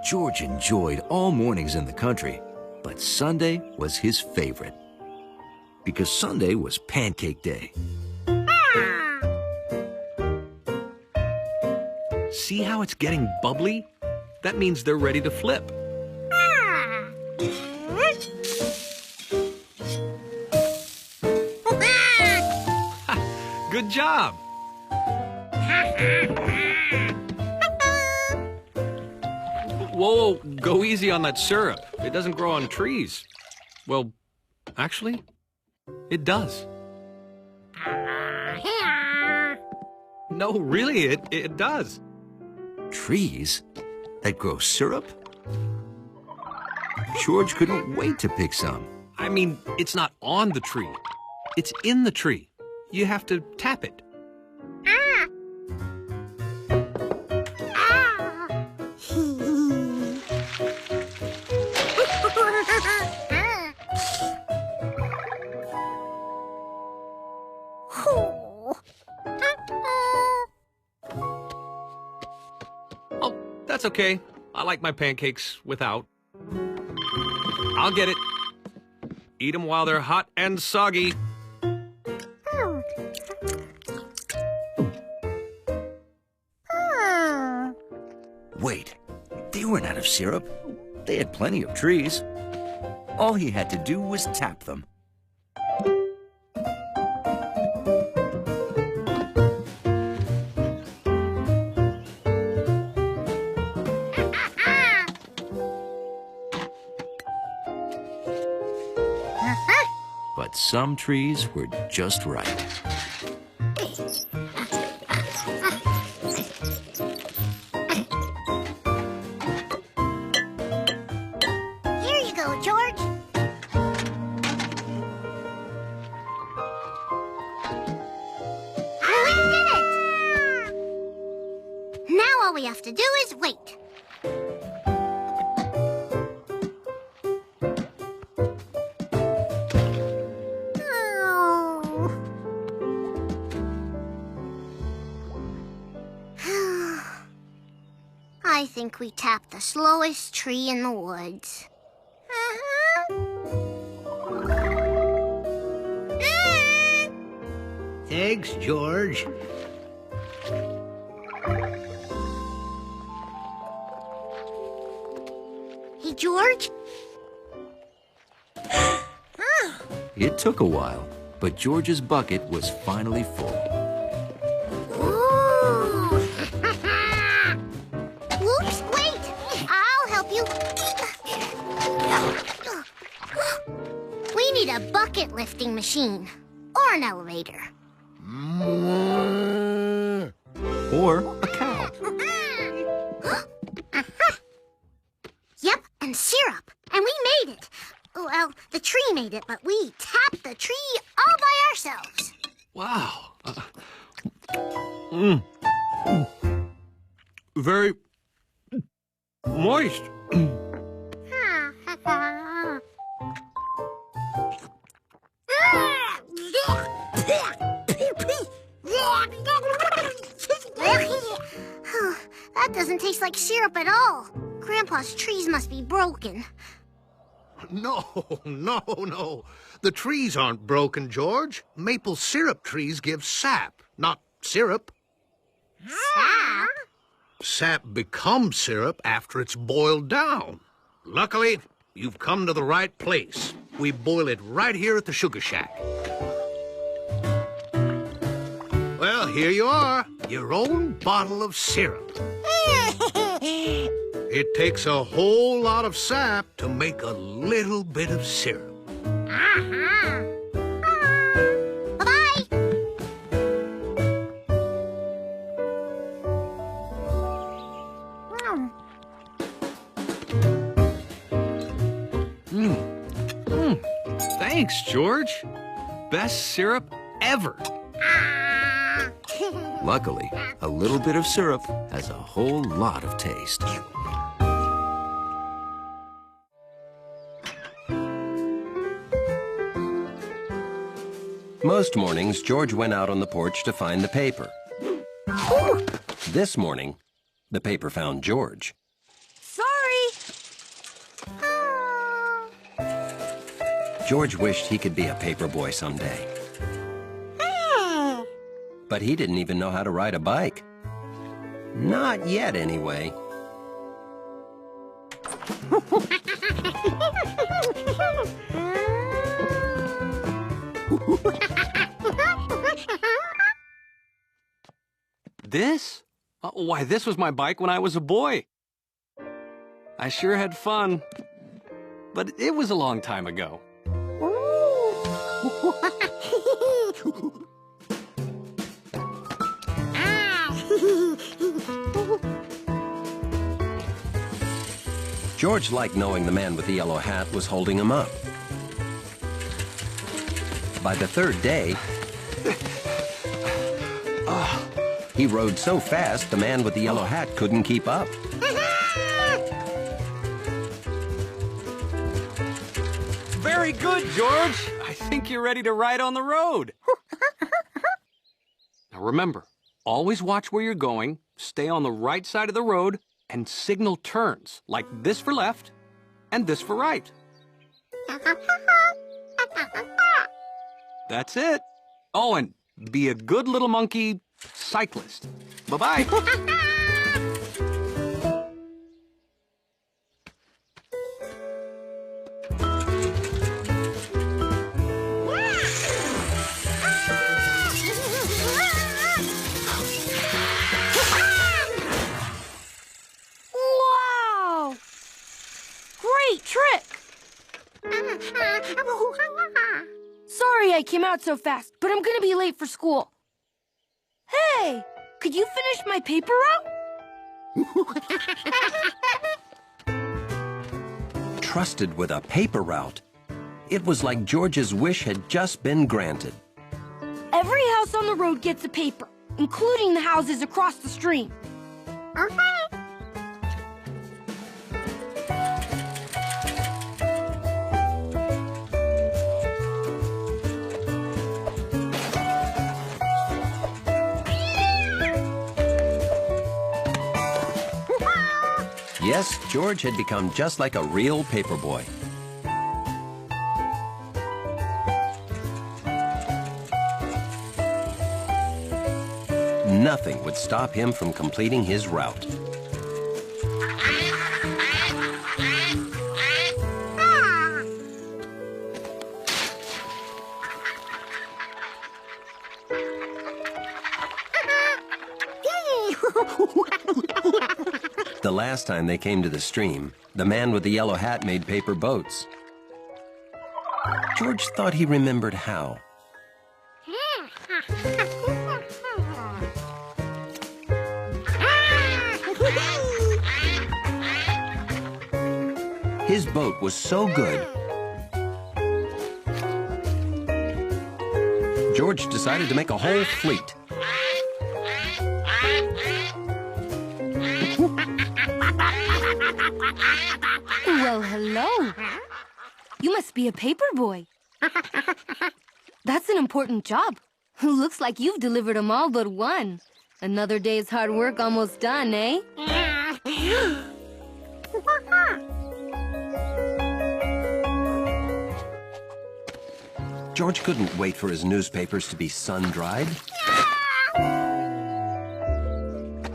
George enjoyed all mornings in the country, but Sunday was his favorite. Because Sunday was pancake day. See how it's getting bubbly? That means they're ready to flip. Good job. Whoa, go easy on that syrup. It doesn't grow on trees. Well, actually, it does. No, really, it does. Trees that grow syrup? George couldn't wait to pick some. I mean, it's not on the tree. It's in the tree. You have to tap it. Oh, that's okay. I like my pancakes without. I'll get it. Eat them while they're hot and soggy. Wait, they weren't out of syrup. They had plenty of trees. All he had to do was tap them. But some trees were just right. Here you go, George. We did it! Now all we have to do is wait. I think we tapped the slowest tree in the woods. Thanks, George. Hey, George? It took a while, but George's bucket was finally full. Ooh. Whoops, wait! I'll help you. We need a bucket lifting machine or an elevator. Or a cow. Yep, and syrup. And we made it. Well, the tree made it, but we tapped the tree all by ourselves. Wow. Very moist. That doesn't taste like syrup at all. Grandpa's trees must be broken. No. The trees aren't broken, George. Maple syrup trees give sap, not syrup. Sap? Sap becomes syrup after it's boiled down. Luckily, you've come to the right place. We boil it right here at the Sugar Shack. Well, here you are, your own bottle of syrup. It takes a whole lot of sap to make a little bit of syrup. Bye-bye. Thanks, George. Best syrup ever. Luckily, a little bit of syrup has a whole lot of taste. Most mornings, George went out on the porch to find the paper. This morning, the paper found George. Sorry. George wished he could be a paperboy someday. But he didn't even know how to ride a bike. Not yet, anyway. This? Why, this was my bike when I was a boy. I sure had fun. But it was a long time ago. George liked knowing the man with the yellow hat was holding him up. By the third day, he rode so fast the man with the yellow hat couldn't keep up. Very good, George. I think you're ready to ride on the road. Now remember, always watch where you're going, stay on the right side of the road, and signal turns, like this for left and this for right. That's it. Oh, and be a good little monkey cyclist. Bye-bye. Wow! Great trick! Sorry I came out so fast, but I'm gonna be late for school. Hey! Could you finish my paper route? Trusted with a paper route. It was like George's wish had just been granted. Every house on the road gets a paper, including the houses across the stream. Yes, George had become just like a real paperboy. Nothing would stop him from completing his route. The last time they came to the stream, the man with the yellow hat made paper boats. George thought he remembered how. His boat was so good, George decided to make a whole fleet. Well, hello. You must be a paper boy. That's an important job. Looks like you've delivered them all but one. Another day's hard work almost done, eh? George couldn't wait for his newspapers to be sun-dried.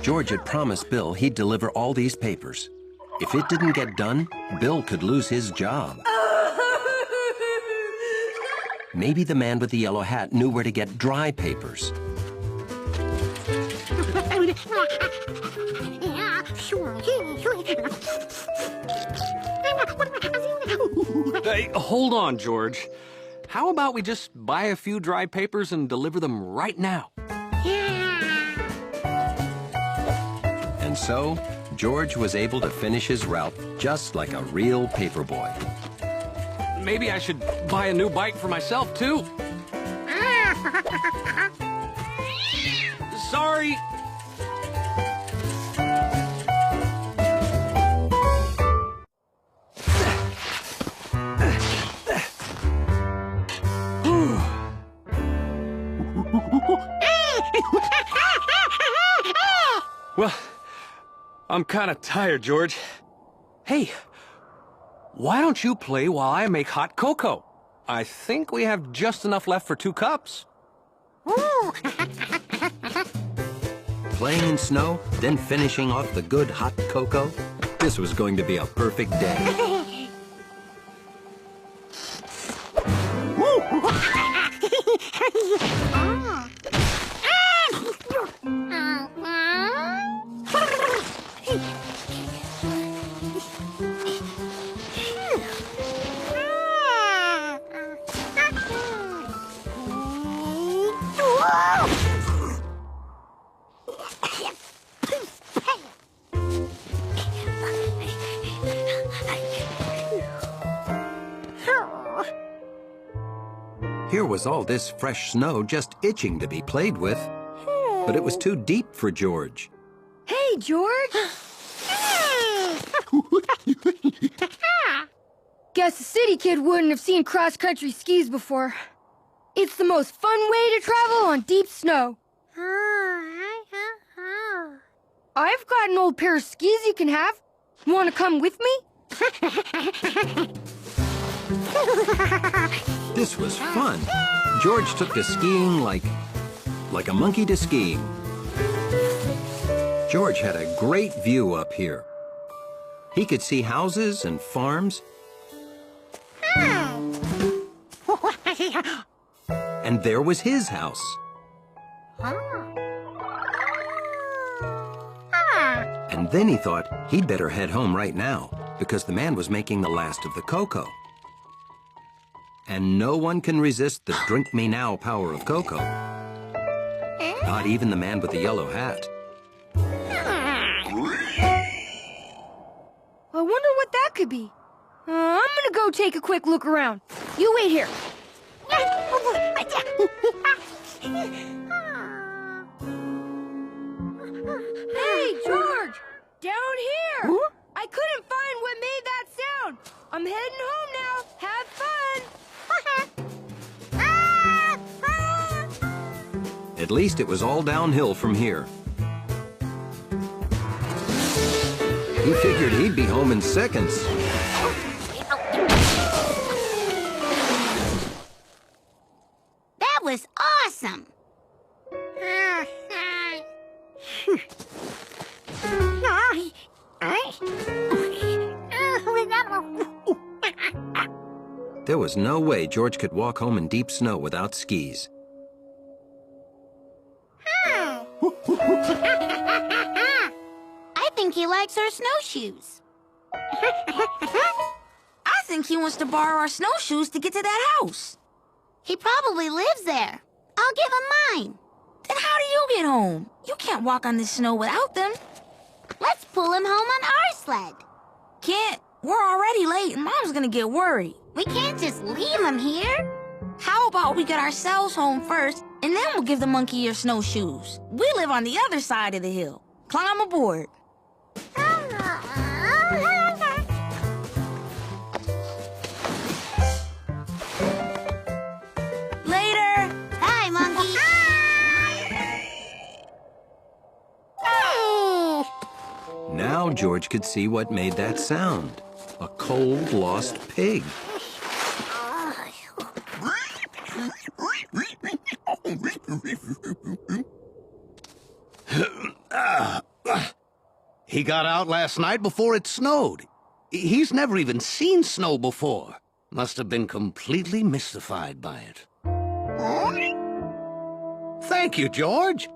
George had promised Bill he'd deliver all these papers. If it didn't get done, Bill could lose his job. Maybe the man with the yellow hat knew where to get dry papers. Hey, hold on, George. How about we just buy a few dry papers and deliver them right now? And so, George was able to finish his route just like a real paperboy. Maybe I should buy a new bike for myself, too. Sorry. Well, I'm kind of tired, George. Hey, why don't you play while I make hot cocoa? I think we have just enough left for 2 cups. Ooh. Playing in snow, then finishing off the good hot cocoa. This was going to be a perfect day. Here was all this fresh snow just itching to be played with. But it was too deep for George. Hey, George! Guess a city kid wouldn't have seen cross-country skis before. It's the most fun way to travel on deep snow. I've got an old pair of skis you can have. Want to come with me? This was fun. George took to skiing like a monkey to skiing. George had a great view up here. He could see houses and farms. And there was his house. And then he thought he'd better head home right now because the man was making the last of the cocoa. And no one can resist the drink me now power of cocoa. Not even the man with the yellow hat. I wonder what that could be. I'm gonna go take a quick look around. You wait here. Hey, George! Down here! Huh? I couldn't find what made that sound. I'm heading home now. Have fun! At least it was all downhill from here. He figured he'd be home in seconds. That was awesome. There was no way George could walk home in deep snow without skis. I think he likes our snowshoes. I think he wants to borrow our snowshoes to get to that house. He probably lives there. I'll give him mine. Then how do you get home? You can't walk on this snow without them. Let's pull him home on our sled. Can't. We're already late and Mom's gonna get worried. We can't just leave him here. How about we get ourselves home first, and then we'll give the monkey your snowshoes. We live on the other side of the hill. Climb aboard. Later. Bye, monkey. Now George could see what made that sound. A cold, lost pig. He got out last night before it snowed. He's never even seen snow before. Must have been completely mystified by it. Thank you, George.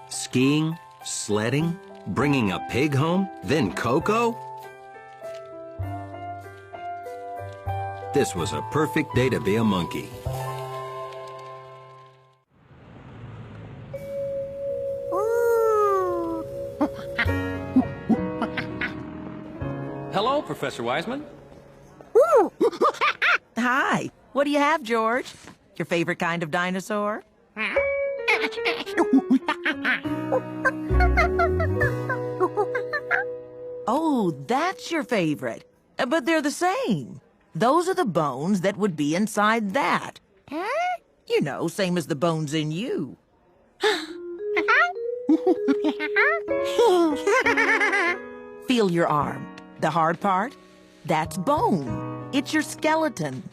Skiing, sledding, bringing a pig home, then cocoa? This was a perfect day to be a monkey. Hello, Professor Wiseman. Hi. What do you have, George? Your favorite kind of dinosaur? Oh, that's your favorite. But they're the same. Those are the bones that would be inside that. You know, same as the bones in you. Feel your arm. The hard part? That's bone. It's your skeleton.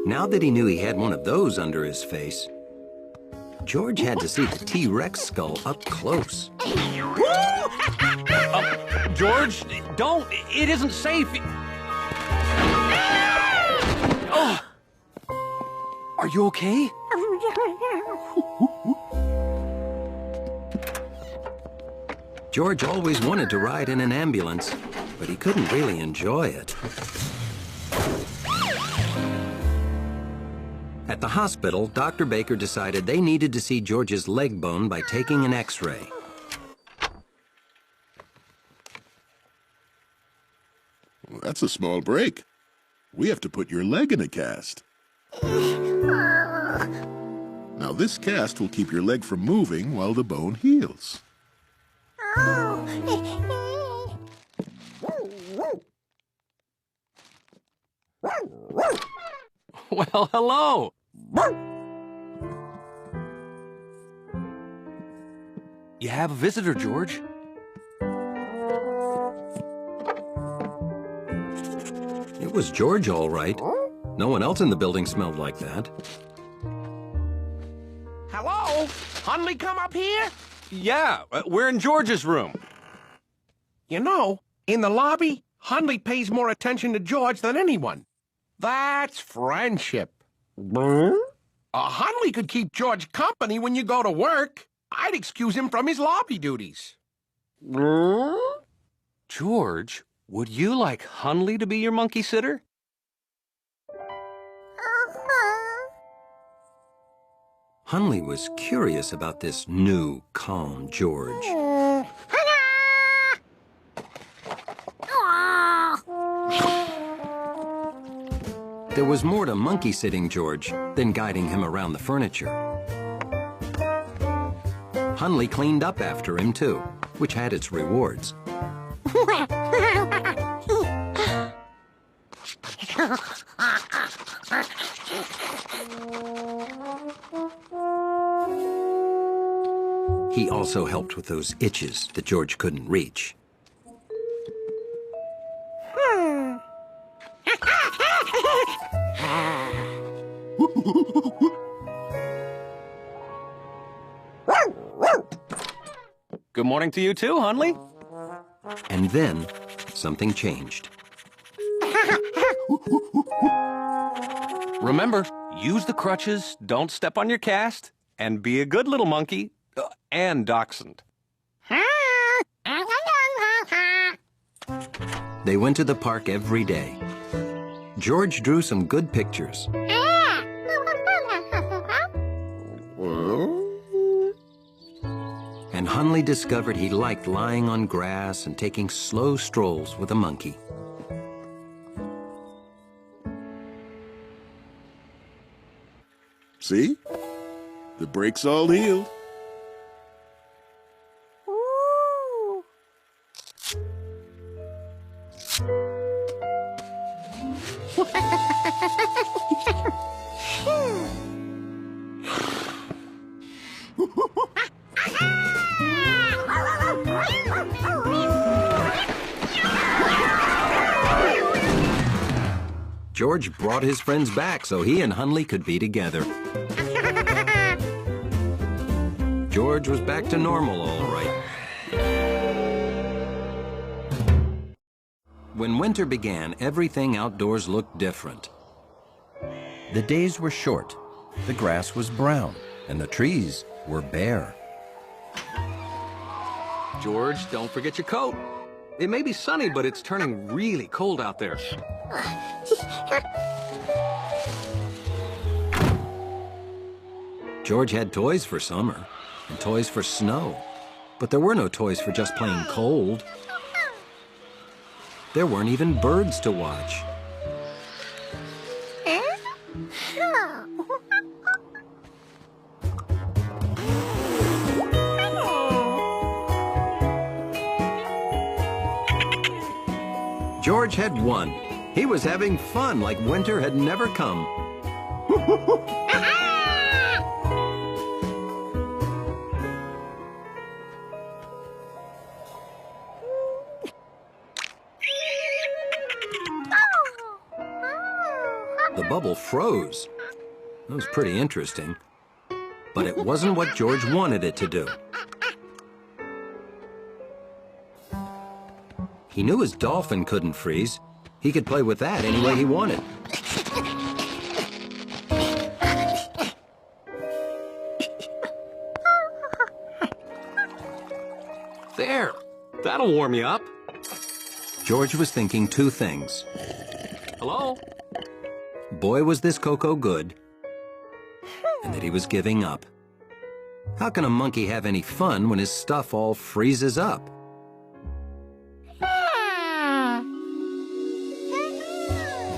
Now that he knew he had one of those under his face, George had to see the T-Rex skull up close. George, don't. It isn't safe. Oh. Are you okay? George always wanted to ride in an ambulance, but he couldn't really enjoy it. At the hospital, Dr. Baker decided they needed to see George's leg bone by taking an X-ray. Well, that's a small break. We have to put your leg in a cast. Now this cast will keep your leg from moving while the bone heals. Well, hello. You have a visitor, George. It was George, all right. No one else in the building smelled like that. Hello? Hundley come up here? Yeah, we're in George's room. You know, in the lobby, Hundley pays more attention to George than anyone. That's friendship. Hundley could keep George company when you go to work. I'd excuse him from his lobby duties. George, would you like Hundley to be your monkey sitter? Hundley was curious about this new, calm George. There was more to monkey-sitting George than guiding him around the furniture. Hundley cleaned up after him, too, which had its rewards. He also helped with those itches that George couldn't reach. Good morning to you too, Hundley. And then, something changed. Remember, use the crutches, don't step on your cast, and be a good little monkey, and dachshund. They went to the park every day. George drew some good pictures. And Hundley discovered he liked lying on grass and taking slow strolls with a monkey. See? The break's all healed. George brought his friends back so he and Hundley could be together. George was back to normal, all right. When winter began, everything outdoors looked different. The days were short, the grass was brown, and the trees were bare. George, don't forget your coat. It may be sunny, but it's turning really cold out there. George had toys for summer and toys for snow, but there were no toys for just plain cold. There weren't even birds to watch. George had won. He was having fun like winter had never come. The bubble froze. That was pretty interesting. But it wasn't what George wanted it to do. He knew his dolphin couldn't freeze. He could play with that any way he wanted. There. That'll warm you up. George was thinking two things. Hello? Boy, was this cocoa good, and that he was giving up. How can a monkey have any fun when his stuff all freezes up?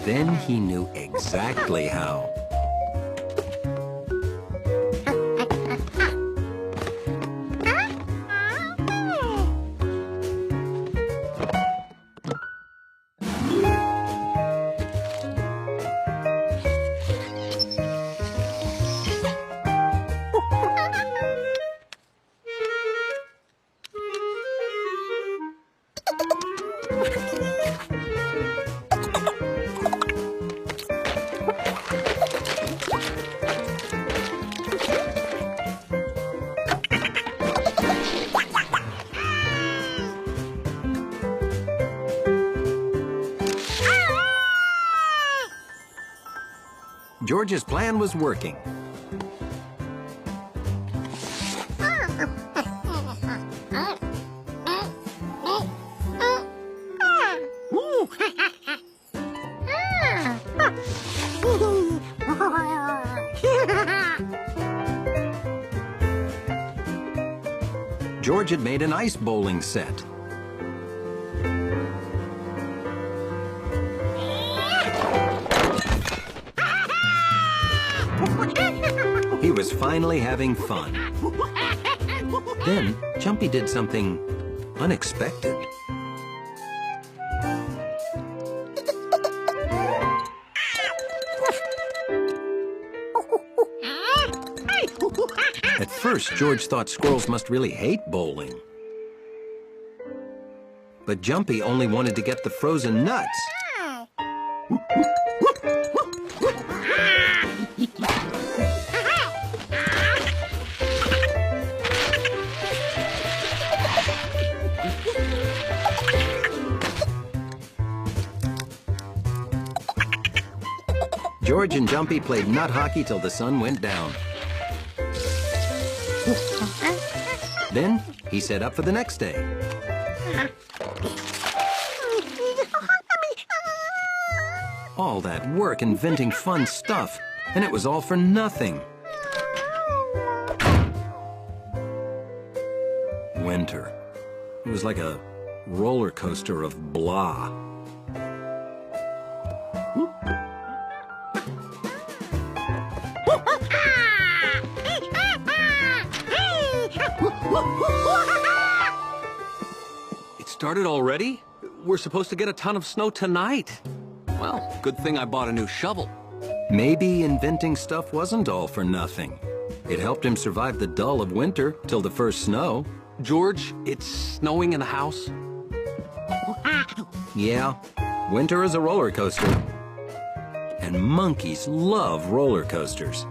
Then he knew exactly how. George's plan was working. George had made an ice bowling set. He was finally having fun. Then, Jumpy did something unexpected. At first, George thought squirrels must really hate bowling. But Jumpy only wanted to get the frozen nuts. George and Jumpy played nut hockey till the sun went down. Then he set up for the next day. All that work inventing fun stuff, and it was all for nothing. Winter. It was like a roller coaster of blah. It started already? We're supposed to get a ton of snow tonight. Well, good thing I bought a new shovel. Maybe inventing stuff wasn't all for nothing. It helped him survive the dull of winter till the first snow. George, it's snowing in the house. Yeah, winter is a roller coaster. And monkeys love roller coasters.